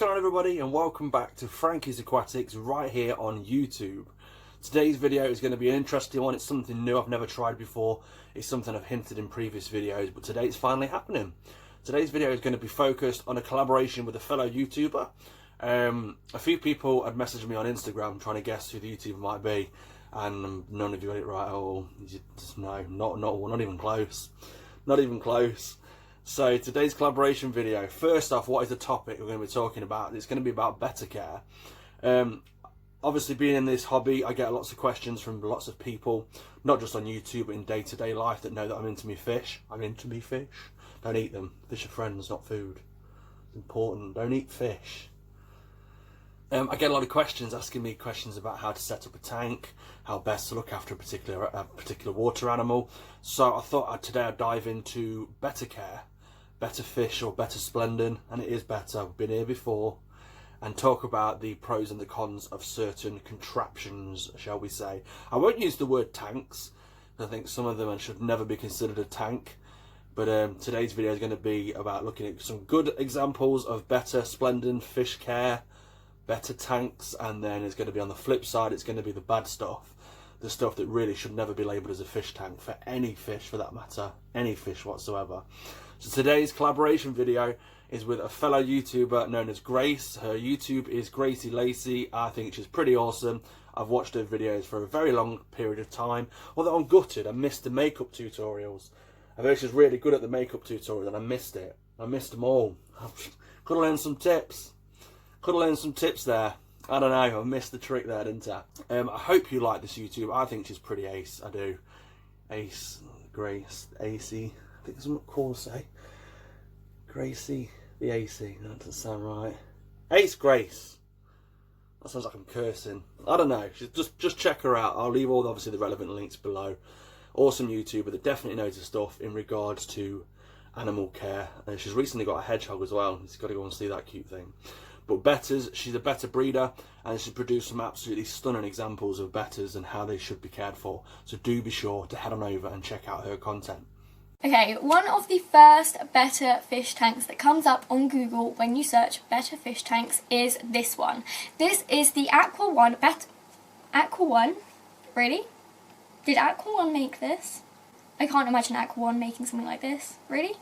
going on, everybody, and welcome back to Frankie's Aquatics right here on YouTube. Today's video is going to be an interesting one. It's something new I've never tried before. It's something I've hinted in previous videos, but today it's finally happening. Today's video is going to be focused on a collaboration with a fellow YouTuber. A few people had messaged me on Instagram trying to guess who the YouTuber might be, and none of you got it right at all. No, not even close. Not even close. So today's collaboration video, first off, what is the topic we're going to be talking about? It's going to be about Betta care. Obviously, being in this hobby, I get lots of questions from lots of people, not just on YouTube, but in day-to-day life, that know that I'm into me fish. I'm into me fish. Don't eat them. Fish are friends, not food. It's important. Don't eat fish. I get a lot of questions asking me questions about how to set up a tank, how best to look after a particular water animal. So I thought today I'd dive into Betta care, Betta fish or Betta splendens, and it is Betta. I've been here before, and talk about the pros and the cons of certain contraptions, shall we say. I won't use the word tanks. I think some of them should never be considered a tank. But today's video is going to be about looking at some good examples of Betta splendens fish care, Betta tanks, and then it's going to be on the flip side, it's going to be the bad stuff, the stuff that really should never be labelled as a fish tank for any fish, for that matter, any fish whatsoever. So today's collaboration video is with a fellow YouTuber known as Grace. Her YouTube is Gracii Lacii. I think she's pretty awesome. I've watched her videos for a very long period of time, although I'm gutted, I missed the makeup tutorials. I heard she's really good at the makeup tutorials and I missed it. I missed them all. Could have learned some tips. Could have learned some tips there. I don't know, I missed the trick there, didn't I? I hope you like this YouTube. I think she's pretty ace, I do. Ace, Grace, Acey. I think that's what calls say. Gracii, the AC. That doesn't sound right. Ace Grace. That sounds like I'm cursing. I don't know. Just check her out. I'll leave all obviously the relevant links below. Awesome YouTuber that definitely knows her stuff in regards to animal care. And she's recently got a hedgehog as well. You've got to go and see that cute thing. But Bettas, she's a Betta breeder, and she's produced some absolutely stunning examples of Bettas and how they should be cared for. So do be sure to head on over and check out her content. Okay, one of the first Betta fish tanks that comes up on Google when you search Betta fish tanks is this one. This is the Aqua One. Aqua One? Really? Did Aqua One make this? I can't imagine Aqua One making something like this. Really?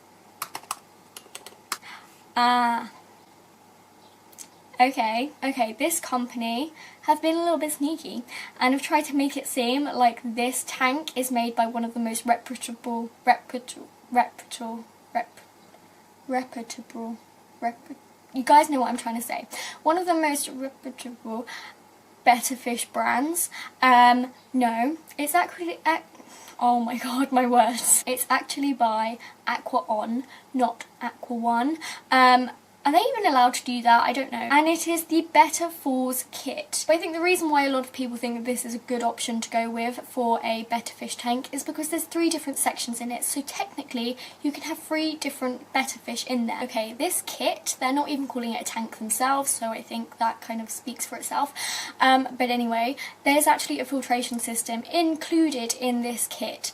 Okay, this company have been a little bit sneaky and have tried to make it seem like this tank is made by one of the most reputable, you guys know what I'm trying to say. One of the most reputable Betta fish brands. No, it's actually, oh my god, my words. It's actually by Aqua On, not Aqua One. Are they even allowed to do that? I don't know. And it is the Betta Falls kit. But I think the reason why a lot of people think that this is a good option to go with for a Betta fish tank is because there's 3 different sections in it. So technically, you can have 3 different Betta fish in there. Okay, this kit, they're not even calling it a tank themselves, so I think that kind of speaks for itself. But anyway, there's actually a filtration system included in this kit,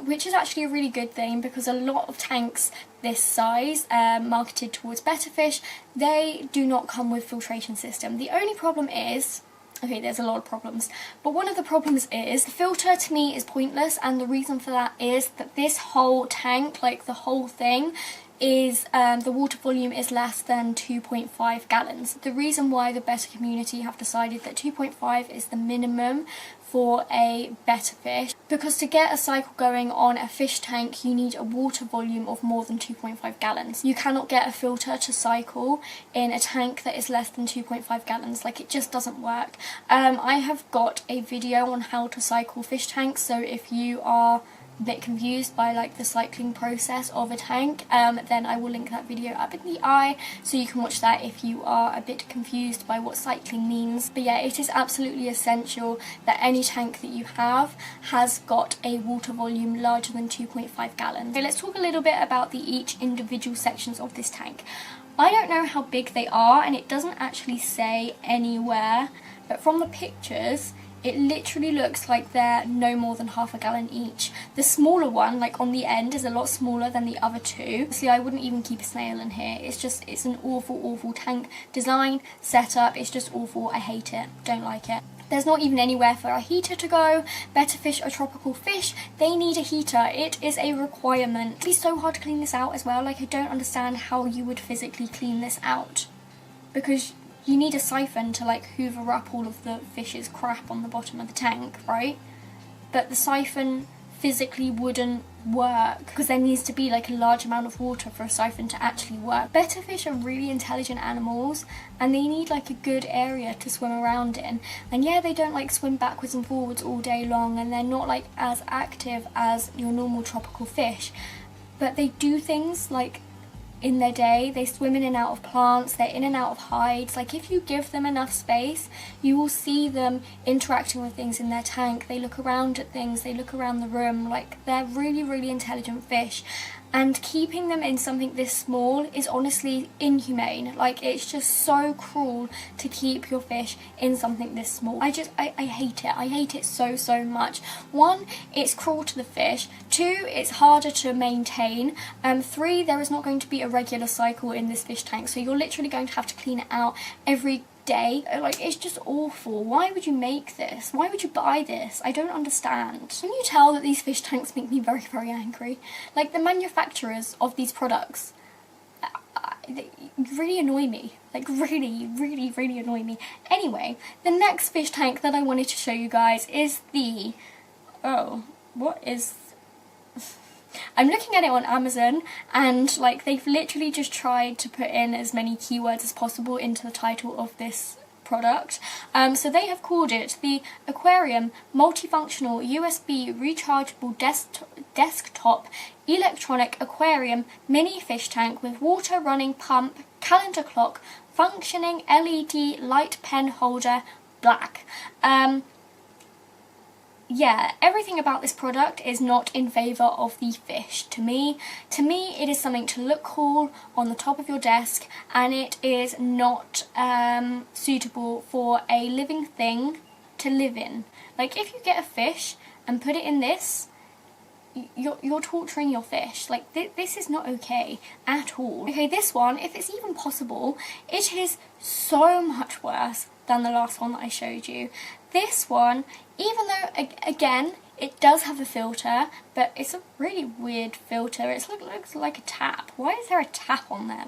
which is actually a really good thing because a lot of tanks this size, marketed towards Betta fish, they do not come with filtration system. The only problem is, okay, there's a lot of problems, but one of the problems is the filter to me is pointless, and the reason for that is that this whole tank, like the whole thing, is the water volume is less than 2.5 gallons. The reason why the Betta community have decided that 2.5 is the minimum for a Betta fish, because to get a cycle going on a fish tank you need a water volume of more than 2.5 gallons. You cannot get a filter to cycle in a tank that is less than 2.5 gallons, like it just doesn't work. I have got a video on how to cycle fish tanks, so if you are a bit confused by like the cycling process of a tank, then I will link that video up in the eye so you can watch that if you are a bit confused by what cycling means. But yeah, it is absolutely essential that any tank that you have has got a water volume larger than 2.5 gallons. Okay, let's talk a little bit about each individual sections of this tank. I don't know how big they are and it doesn't actually say anywhere, but from the pictures It literally looks like they're no more than half a gallon each. The smaller one, like on the end, is a lot smaller than the other two. See, I wouldn't even keep a snail in here. It's an awful tank design, setup. It's just awful. I hate it. Don't like it. There's not even anywhere for a heater to go. Betta fish are tropical fish. They need a heater. It is a requirement. It'd be so hard to clean this out as well. Like, I don't understand how you would physically clean this out. Because you need a siphon to, like, hoover up all of the fish's crap on the bottom of the tank, right? But the siphon physically wouldn't work because there needs to be like a large amount of water for a siphon to actually work. Betta fish are really intelligent animals and they need like a good area to swim around in. And yeah, they don't like swim backwards and forwards all day long and they're not like as active as your normal tropical fish. But they do things like in their day. They swim in and out of plants, they're in and out of hides. Like, if you give them enough space, you will see them interacting with things in their tank. They look around at things, they look around the room. Like, they're really intelligent fish. And keeping them in something this small is honestly inhumane. Like, it's just so cruel to keep your fish in something this small. I hate it. I hate it so much. One, it's cruel to the fish. Two, it's harder to maintain. Three, there is not going to be a regular cycle in this fish tank. So you're literally going to have to clean it out every day. Like, it's just awful. Why would you make this? Why would you buy this? I don't understand. Can you tell that these fish tanks make me very angry? Like, the manufacturers of these products they really annoy me. Like, really annoy me. Anyway, the next fish tank that I wanted to show you guys is the... oh, what is... I'm looking at it on Amazon and like they've literally just tried to put in as many keywords as possible into the title of this product. So they have called it the Aquarium Multifunctional USB Rechargeable Desktop Electronic Aquarium Mini Fish Tank with Water Running Pump, Calendar Clock, Functioning LED Light Pen Holder, Black. Yeah, everything about this product is not in favour of the fish. To me, it is something to look cool on the top of your desk, and it is not suitable for a living thing to live in. Like, if you get a fish and put it in this, you're torturing your fish. Like, this is not okay at all. Okay, this one, if it's even possible, it is so much worse than the last one that I showed you. This one, even though, again, it does have a filter, but it's a really weird filter. It looks like a tap. Why is there a tap on there?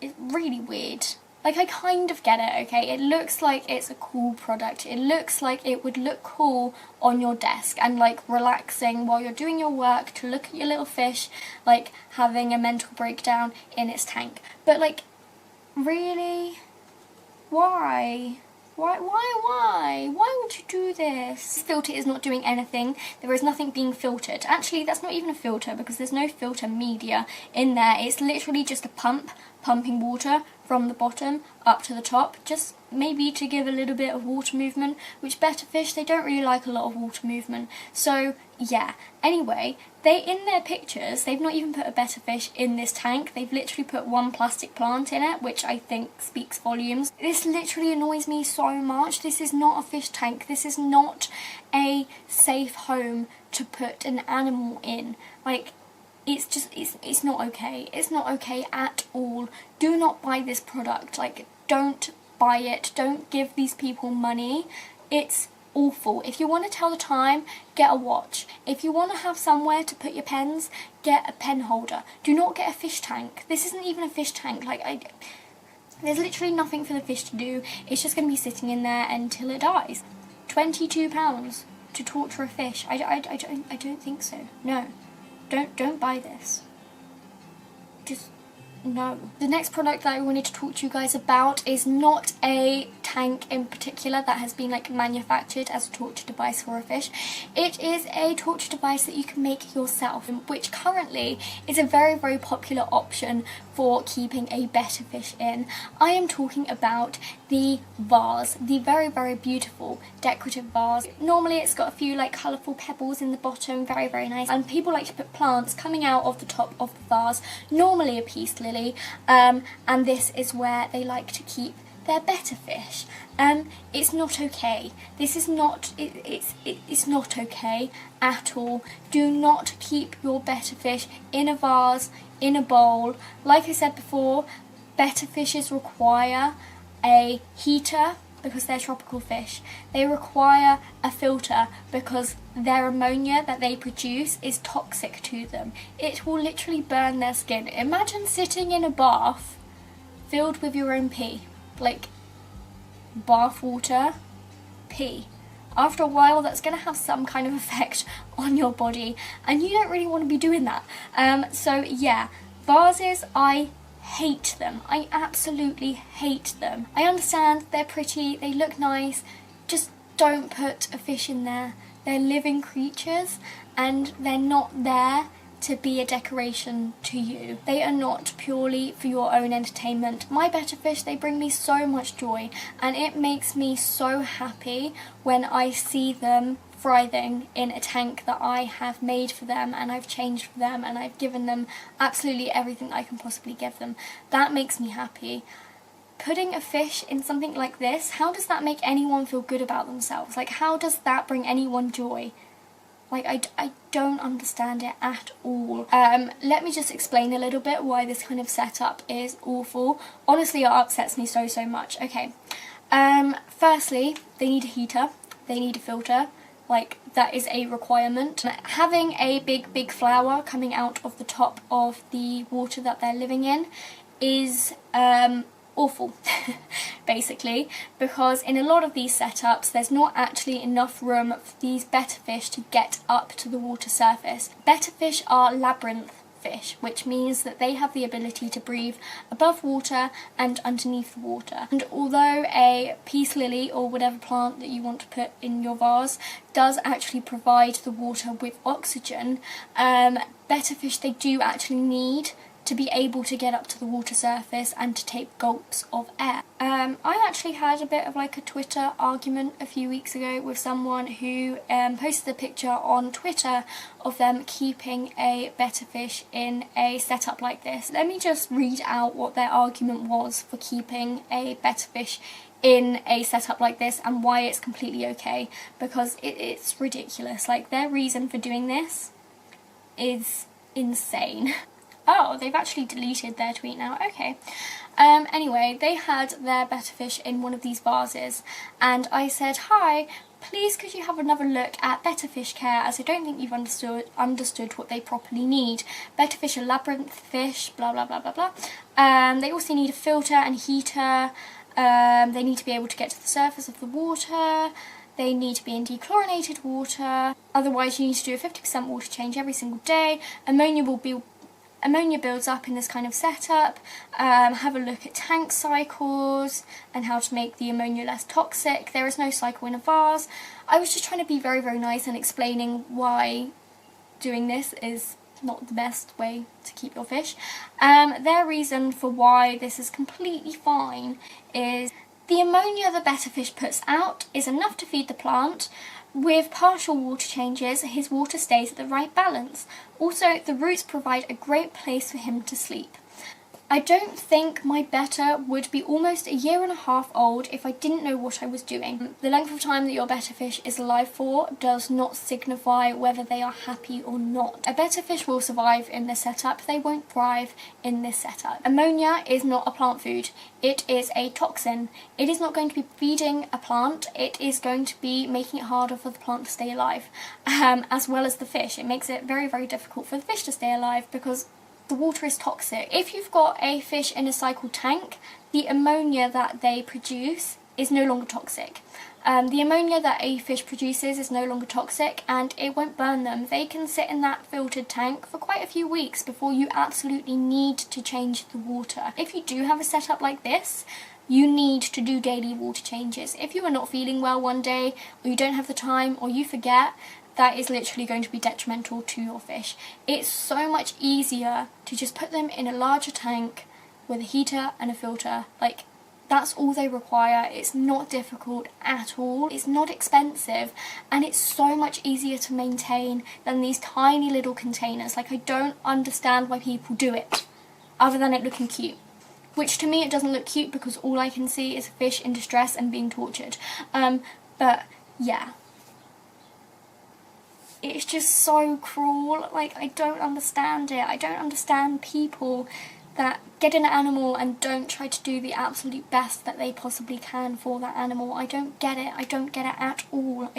It's really weird. Like, I kind of get it, okay? It looks like it's a cool product. It looks like it would look cool on your desk and, like, relaxing while you're doing your work to look at your little fish, like, having a mental breakdown in its tank. But, like, really? Why? Why would you do this? This filter is not doing anything. There is nothing being filtered. Actually, that's not even a filter because there's no filter media in there. It's literally just a pump, pumping water from the bottom up to the top, just maybe to give a little bit of water movement, which Betta fish, they don't really like a lot of water movement. So, yeah. Anyway, in their pictures, they've not even put a Betta fish in this tank. They've literally put one plastic plant in it, which I think speaks volumes. This literally annoys me so much. This is not a fish tank. This is not a safe home to put an animal in. Like, it's not okay. It's not okay at all. Do not buy this product. Like, don't buy it. Don't give these people money. It's awful. If you want to tell the time, get a watch. If you want to have somewhere to put your pens, get a pen holder. Do not get a fish tank. This isn't even a fish tank. Like, there's literally nothing for the fish to do. It's just going to be sitting in there until it dies. £22 to torture a fish. I don't think so. No. Don't buy this. Just no. The next product that I wanted to talk to you guys about is not a tank in particular that has been like manufactured as a torture device for a fish. It is a torture device that you can make yourself, which currently is a very popular option for keeping a Betta fish in. I am talking about the vase, the very beautiful decorative vase. Normally it's got a few like colourful pebbles in the bottom, very nice, and people like to put plants coming out of the top of the vase, normally a peace lily, and this is where they like to keep they're better fish. It's not okay. This is not, it's not okay at all. Do not keep your better fish in a vase, in a bowl. Like I said before, better fishes require a heater because they're tropical fish. They require a filter because their ammonia that they produce is toxic to them. It will literally burn their skin. Imagine sitting in a bath filled with your own pee. Like, bath water, pee. After a while, that's going to have some kind of effect on your body, and you don't really want to be doing that. So yeah, vases, I hate them. I absolutely hate them. I understand they're pretty, they look nice, just don't put a fish in there. They're living creatures, and they're not there to be a decoration to you. They are not purely for your own entertainment. My better fish, they bring me so much joy, and it makes me so happy when I see them thriving in a tank that I have made for them, and I've changed for them, and I've given them absolutely everything I can possibly give them. That makes me happy. Putting a fish in something like this, how does that make anyone feel good about themselves? Like, how does that bring anyone joy? Like, I don't understand it at all. Let me just explain a little bit why this kind of setup is awful. Honestly, it upsets me so much. Okay. Firstly, they need a heater. They need a filter. Like, that is a requirement. Having a big flower coming out of the top of the water that they're living in is awful, basically, because in a lot of these setups there's not actually enough room for these betta fish to get up to the water surface. Betta fish are labyrinth fish, which means that they have the ability to breathe above water and underneath the water. And although a peace lily or whatever plant that you want to put in your vase does actually provide the water with oxygen, betta fish, they do actually need to be able to get up to the water surface and to take gulps of air. I actually had a bit of like a Twitter argument a few weeks ago with someone who posted a picture on Twitter of them keeping a betta fish in a setup like this. Let me just read out what their argument was for keeping a betta fish in a setup like this and why it's completely okay, because it's ridiculous. Like, their reason for doing this is insane. Oh, they've actually deleted their tweet now. Okay. Anyway, they had their betta fish in one of these vases, and I said, "Hi, please could you have another look at betta fish care, as I don't think you've understood what they properly need. Betta fish are labyrinth fish, blah blah blah blah blah. They also need a filter and heater. They need to be able to get to the surface of the water. They need to be in dechlorinated water. Otherwise, you need to do a 50% water change every single day. Ammonia builds up in this kind of setup. Have a look at tank cycles and how to make the ammonia less toxic. There is no cycle in a vase." I was just trying to be very nice and explaining why doing this is not the best way to keep your fish. Their reason for why this is completely fine is the ammonia the betta fish puts out is enough to feed the plant. With partial water changes, his water stays at the right balance. Also, the roots provide a great place for him to sleep. I don't think my betta would be almost 1.5 years old if I didn't know what I was doing. The length of time that your betta fish is alive for does not signify whether they are happy or not. A betta fish will survive in this setup, they won't thrive in this setup. Ammonia is not a plant food, it is a toxin. It is not going to be feeding a plant, it is going to be making it harder for the plant to stay alive, as well as the fish. It makes it very difficult for the fish to stay alive because the water is toxic. If you've got a fish in a cycle tank, the ammonia that they produce is no longer toxic. The ammonia that a fish produces is no longer toxic, and it won't burn them. They can sit in that filtered tank for quite a few weeks before you absolutely need to change the water. If you do have a setup like this, you need to do daily water changes. If you are not feeling well one day, or you don't have the time, or you forget, that is literally going to be detrimental to your fish. It's so much easier to just put them in a larger tank with a heater and a filter. Like, that's all they require. It's not difficult at all. It's not expensive, and it's so much easier to maintain than these tiny little containers. Like, I don't understand why people do it, other than it looking cute. which to me it doesn't look cute because all I can see is a fish in distress and being tortured. But yeah, it's just so cruel. Like, I don't understand it. I don't understand people that get an animal and don't try to do the absolute best that they possibly can for that animal. I don't get it. I don't get it at all.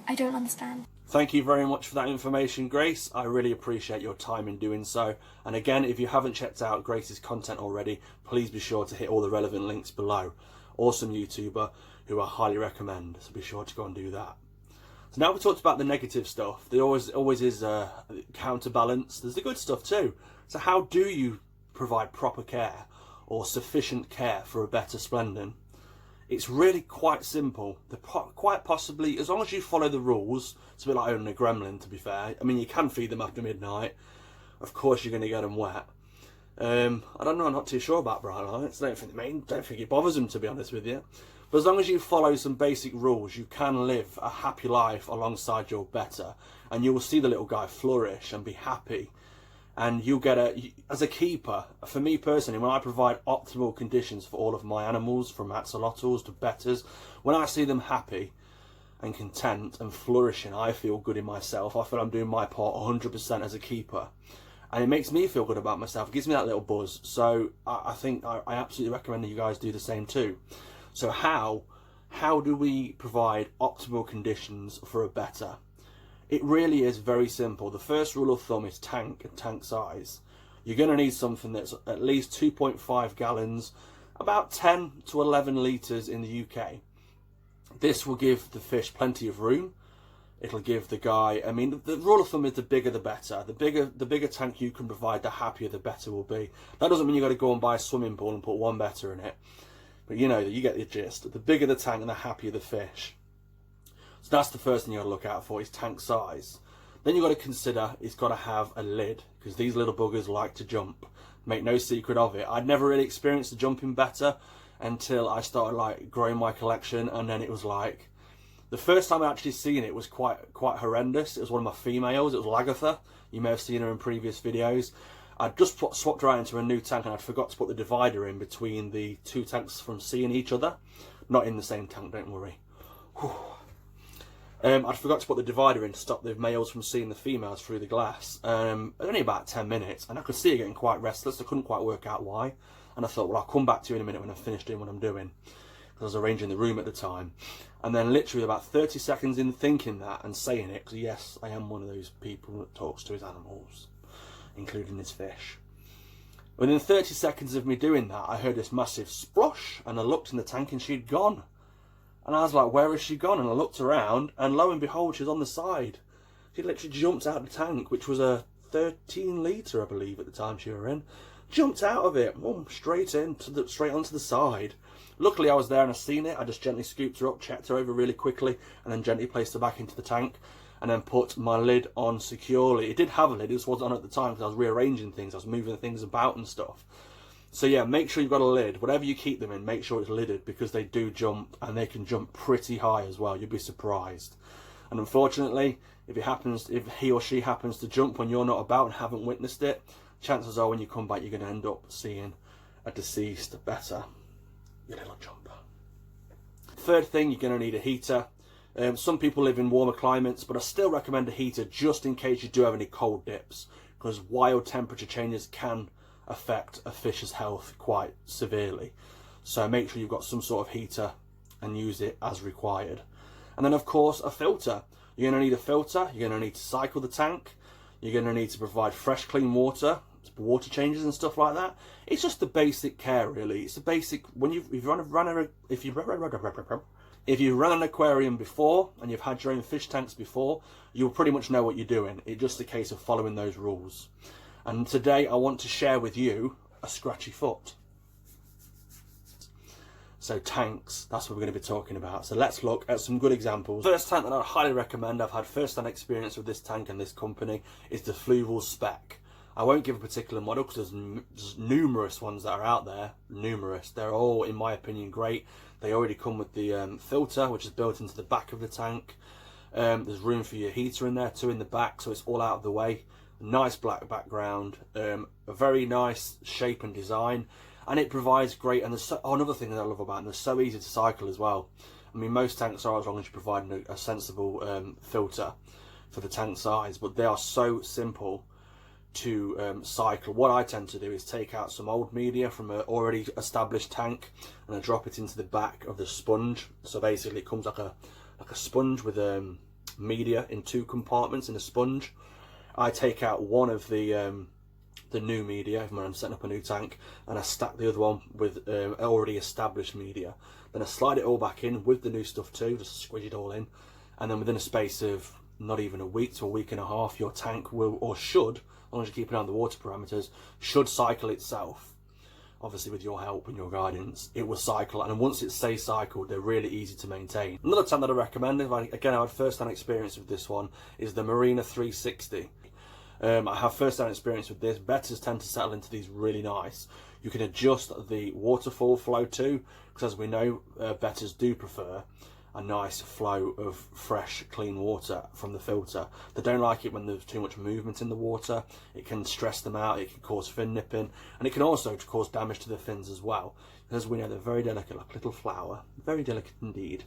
I don't understand. Thank you very much for that information, Grace. I really appreciate your time in doing so. And again, if you haven't checked out Grace's content already, please be sure to hit all the relevant links below. Awesome YouTuber who I highly recommend, so be sure to go and do that. So now we talked about the negative stuff. There always is a counterbalance. There's the good stuff too. So how do you provide proper care or sufficient care for a Betta splendens? It's really quite simple. Quite possibly, as long as you follow the rules, it's a bit like owning a gremlin, to be fair. I mean, you can feed them after midnight. Of course, you're going to get them wet. I don't know. I'm not too sure about bright lights. I don't think it bothers them, to be honest with you. But as long as you follow some basic rules, you can live a happy life alongside your Betta, and you will see the little guy flourish and be happy. And you'll get as a keeper, for me personally, when I provide optimal conditions for all of my animals, from axolotls to Bettas, when I see them happy and content and flourishing, I feel good in myself. I feel I'm doing my part 100% as a keeper. And it makes me feel good about myself. It gives me that little buzz. So I think I absolutely recommend that you guys do the same too. So how do we provide optimal conditions for a Betta? It really is very simple. The first rule of thumb is tank and tank size. You're going to need something that's at least 2.5 gallons, about 10 to 11 litres in the UK. This will give the fish plenty of room. It'll give the guy, I mean, the rule of thumb is the bigger the better. The bigger tank you can provide, the happier the Betta will be. That doesn't mean you've got to go and buy a swimming pool and put one Betta in it. But you know, you get the gist. The bigger the tank and the happier the fish. So that's the first thing you've got to look out for, is tank size. Then you've got to consider it's got to have a lid, because these little buggers like to jump. Make no secret of it. I'd never really experienced a jumping Betta until I started like growing my collection, and then it was like, the first time I actually seen it was quite horrendous. It was one of my females. It was Lagatha. You may have seen her in previous videos. I'd just swapped her out into a new tank, and I'd forgot to put the divider in between the two tanks from seeing each other. Not in the same tank, don't worry. Whew. I forgot to put the divider in to stop the males from seeing the females through the glass. Only about 10 minutes, and I could see her getting quite restless. I couldn't quite work out why. And I thought, well, I'll come back to you in a minute when I'm finished doing what I'm doing. Because I was arranging the room at the time. And then literally about 30 seconds in thinking that and saying it, because yes, I am one of those people that talks to his animals, including his fish. Within 30 seconds of me doing that, I heard this massive splosh, and I looked in the tank and she'd gone. And I was like, where has she gone? And I looked around, and lo and behold, she was on the side. She literally jumped out of the tank, which was a 13 litre, I believe, at the time she were in. Jumped out of it, straight onto the side. Luckily, I was there and I seen it. I just gently scooped her up, checked her over really quickly, and then gently placed her back into the tank, and then put my lid on securely. It did have a lid, it just wasn't on at the time because I was rearranging things. I was moving things about and stuff. So yeah, make sure you've got a lid. Whatever you keep them in, make sure it's lidded, because they do jump, and they can jump pretty high as well. You'll be surprised. And unfortunately, if he or she happens to jump when you're not about and haven't witnessed it, chances are when you come back, you're going to end up seeing a deceased Betta. You little jumper. Third thing, you're going to need a heater. Some people live in warmer climates, but I still recommend a heater just in case you do have any cold dips, because wild temperature changes can affect a fish's health quite severely. So make sure you've got some sort of heater and use it as required. And then of course a filter. You're going to need a filter, you're going to need to cycle the tank, you're going to need to provide fresh clean water changes and stuff like that. It's just the basic care really. It's the basic, when if you run an aquarium before and you've had your own fish tanks before, you'll pretty much know what you're doing. It's just a case of following those rules. And today I want to share with you a scratchy foot. So tanks, that's what we're going to be talking about. So let's look at some good examples. First tank that I highly recommend, I've had first-hand experience with this tank and this company, is the Fluval Spec. I won't give a particular model because there's numerous ones that are out there. Numerous. They're all, in my opinion, great. They already come with the filter, which is built into the back of the tank. There's room for your heater in there too in the back, so it's all out of the way. Nice black background, a very nice shape and design, and it provides great, and there's another thing that I love about them, they're so easy to cycle as well. I mean, most tanks are, as long as you provide a sensible filter for the tank size, but they are so simple to cycle. What I tend to do is take out some old media from an already established tank and I drop it into the back of the sponge. So basically it comes like a sponge with media in 2 compartments in a sponge. I take out one of the new media when I'm setting up a new tank, and I stack the other one with already established media. Then I slide it all back in with the new stuff too, just squidge it all in, and then within a space of not even a week to a week and a half, your tank will, or should, as long as you keep it on the water parameters, should cycle itself. Obviously with your help and your guidance, it will cycle, and once it stays cycled, they're really easy to maintain. Another tank that I recommend, again I had first-hand experience with this one, is the Marina 360. I have first-hand experience with this. Bettas tend to settle into these really nice. You can adjust the waterfall flow too, because as we know, Bettas do prefer a nice flow of fresh, clean water from the filter. They don't like it when there's too much movement in the water. It can stress them out, it can cause fin nipping, and it can also cause damage to the fins as well. As we know, they're very delicate, like a little flower. Very delicate indeed.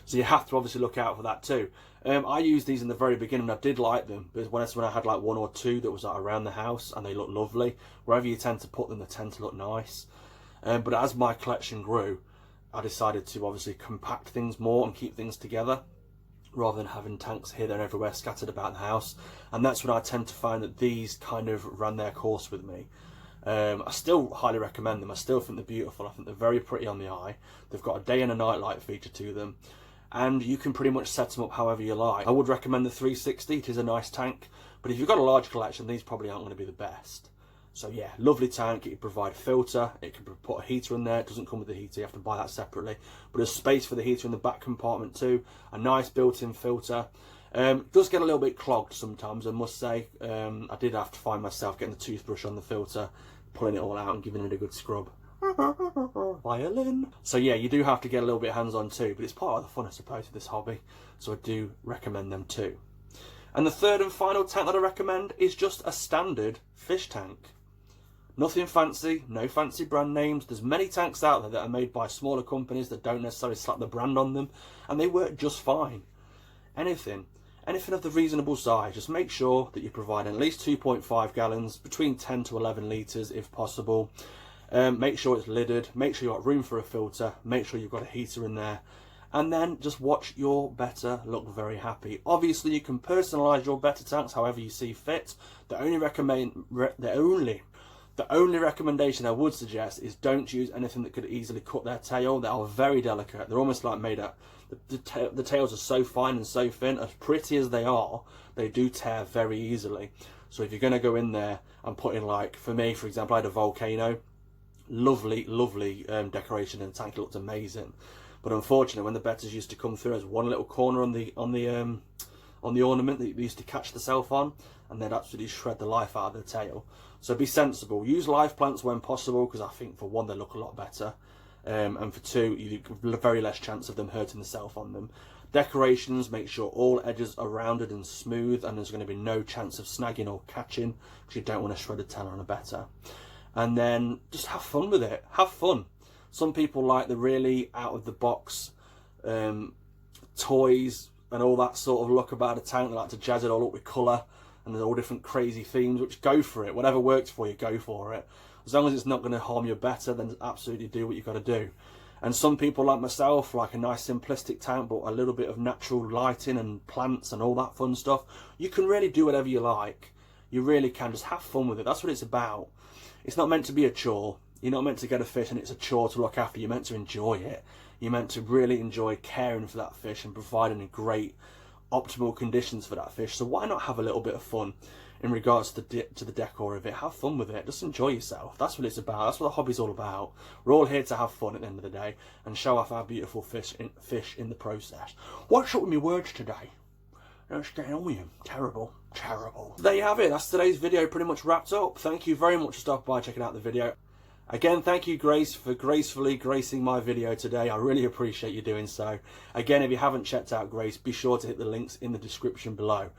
So you have to obviously look out for that too. I used these in the very beginning, and I did like them, but when I had like 1 or 2 that was like around the house, and they look lovely. Wherever you tend to put them, they tend to look nice. But as my collection grew, I decided to obviously compact things more and keep things together, rather than having tanks here, there and everywhere scattered about the house. And that's when I tend to find that these kind of ran their course with me. I still highly recommend them. I still think they're beautiful. I think they're very pretty on the eye. They've got a day and a night light feature to them, and you can pretty much set them up however you like. I would recommend the 360. It is a nice tank, but if you've got a large collection, these probably aren't going to be the best. So yeah, lovely tank. It can provide a filter, it can put a heater in there. It doesn't come with the heater, you have to buy that separately, but there's space for the heater in the back compartment too. A nice built-in filter. It does get a little bit clogged sometimes, I must say. I did have to find myself getting the toothbrush on the filter, pulling it all out and giving it a good scrub. Violin. So yeah, you do have to get a little bit hands-on too, but it's part of the fun, I suppose, of this hobby. So I do recommend them too. And the third and final tank that I recommend is just a standard fish tank. Nothing fancy, no fancy brand names. There's many tanks out there that are made by smaller companies that don't necessarily slap the brand on them, and they work just fine. Anything of the reasonable size, just make sure that you provide at least 2.5 gallons, between 10 to 11 litres if possible. Make sure it's lidded, make sure you've got room for a filter, make sure you've got a heater in there, and then just watch your Betta look very happy. Obviously you can personalise your Betta tanks however you see fit. The only recommendation I would suggest is don't use anything that could easily cut their tail. They are very delicate. They're almost like made up. The tails are so fine and so thin. As pretty as they are, they do tear very easily. So if you're going to go in there and put in, like, for me, for example, I had a volcano. Lovely, lovely decoration, and the tank looked amazing. But unfortunately, when the Bettas used to come through, there's one little corner on the ornament that they used to catch the self on, and they'd absolutely shred the life out of the tail. So be sensible. Use live plants when possible, because I think for one, they look a lot better, and for two, you've very less chance of them hurting the self on them. Decorations, make sure all edges are rounded and smooth, and there's going to be no chance of snagging or catching, because you don't want a shredded tail on a Betta. And then just have fun with it. Have fun. Some people like the really out of the box toys and all that sort of look about a tank. They like to jazz it all up with colour, and there's all different crazy themes, which go for it. Whatever works for you, go for it. As long as it's not going to harm your Betta, then absolutely do what you've got to do. And some people like myself like a nice simplistic tank, but a little bit of natural lighting and plants and all that fun stuff. You can really do whatever you like. You really can. Just have fun with it. That's what it's about. It's not meant to be a chore. You're not meant to get a fish and it's a chore to look after. You're meant to enjoy it. You're meant to really enjoy caring for that fish and providing great, optimal conditions for that fish. So why not have a little bit of fun in regards to the decor of it? Have fun with it. Just enjoy yourself. That's what it's about. That's what the hobby's all about. We're all here to have fun at the end of the day and show off our beautiful fish in the process. What's up with my words today? Don't stay on with you. Terrible. Terrible. There you have it. That's today's video pretty much wrapped up. Thank you very much for stopping by checking out the video. Again, thank you, Grace, for gracefully gracing my video today. I really appreciate you doing so. Again, if you haven't checked out Grace, be sure to hit the links in the description below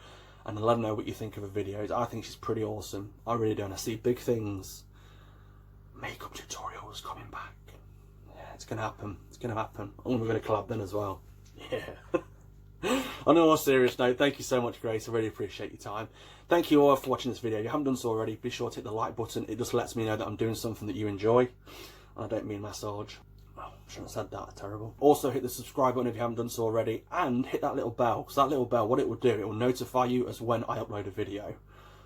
and let them know what you think of her videos. I think she's pretty awesome. I really do, and I see big things. Makeup tutorials. videos coming back. Yeah, it's gonna happen. It's gonna happen. And we're gonna collab then as well. Yeah. On a more serious note, thank you so much, Grace. I really appreciate your time. Thank you all for watching this video. If you haven't done so already, be sure to hit the like button. It just lets me know that I'm doing something that you enjoy. I don't mean massage. Oh, shouldn't have said that. Terrible. Also, hit the subscribe button if you haven't done so already, and hit that little bell. Because that little bell, what it will do, it will notify you as when I upload a video.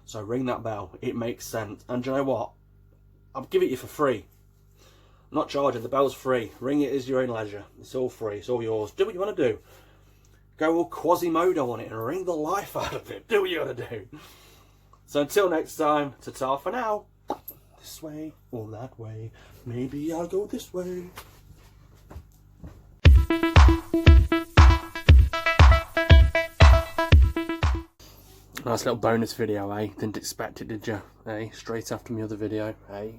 So ring that bell. It makes sense. And do you know what? I'll give it you for free. I'm not charging. The bell's free. Ring it as your own leisure. It's all free. It's all yours. Do what you want to do. Go all Quasimodo on it and ring the life out of it. Do what you want to do. So until next time, ta-ta for now. This way or that way. Maybe I'll go this way. Nice little bonus video, eh? Didn't expect it, did you? Eh? Straight after my other video. Eh?